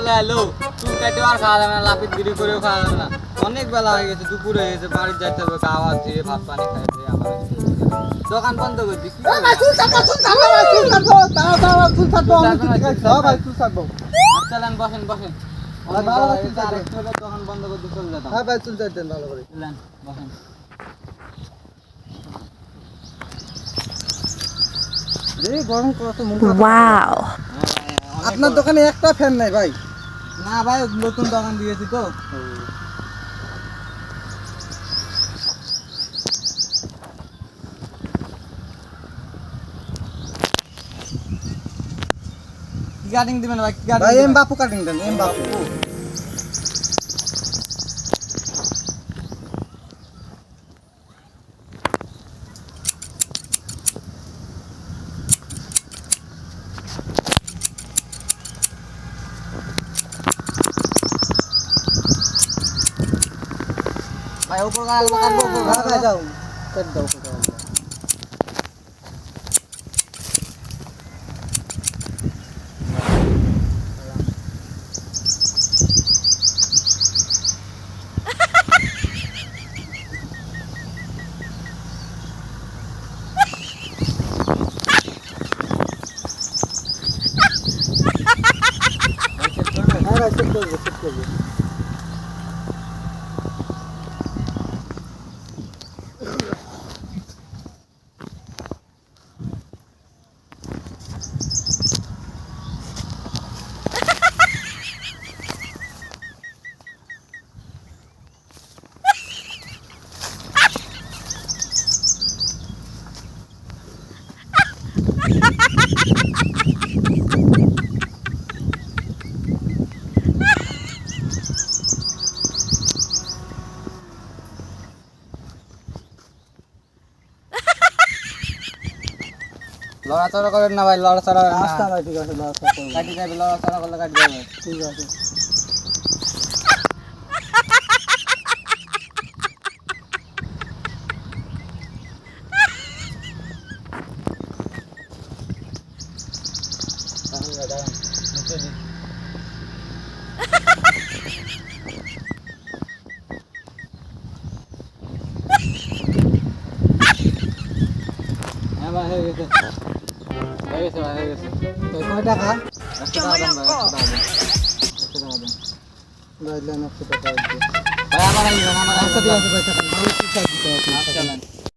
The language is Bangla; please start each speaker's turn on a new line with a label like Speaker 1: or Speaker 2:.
Speaker 1: চলে এলো চুল কাটে আর খাওয়া যাবে না লাফিত গিরি করেও খাওয়া যাবে না অনেক বেলা হয়ে গেছে দুপুর হয়ে গেছে বাড়ি যাইতে হবে খাওয়া দিয়ে ভাত পানি খাইতে আমার দোকান বন্ধ করে দিই চলেন বসেন বসেন দোকান বন্ধ করে দিয়ে চলে যেতাম
Speaker 2: হ্যাঁ ভাই চুল চাইতেন ভালো করে
Speaker 1: চলেন বসেন
Speaker 2: গরম কত
Speaker 3: ওয়াও
Speaker 2: আপনার দোকানে একটা ফ্যান নাই ভাই
Speaker 1: না ভাই নতুন দোকান দিয়েছি তো কি কাটিং দিবেন ভাই কি কাটিং
Speaker 2: ভাই এম বাপু কাটিং দেন এম বাপু
Speaker 1: ভাই উপর কাটবো কাটবো
Speaker 2: ভাই যাও কেট দাও হ্যাঁ ভাই চেক করবো
Speaker 1: লড়াচড়া করেন না ভাই লড়াচড়া করেন না
Speaker 2: আচ্ছা ভাই ঠিক আছে ব্যবস্থা করবো
Speaker 1: কাটি যাবে লড়াচড়া করলে কাটি যাবে
Speaker 2: ঠিক আছে
Speaker 1: হ্যাঁ ভাই হয়ে গেছে ভাই হয়ে গেছে
Speaker 2: তো কয় টাকা
Speaker 1: 100 টাকা দেন ভাই 100 টাকা দেন 100 টাকা দেন
Speaker 2: ভাই লেন 100 টাকা
Speaker 1: ভাই আমার আচ্ছা ঠিক আছে ভাই
Speaker 2: ভালো ঠিক আছে
Speaker 1: আচ্ছা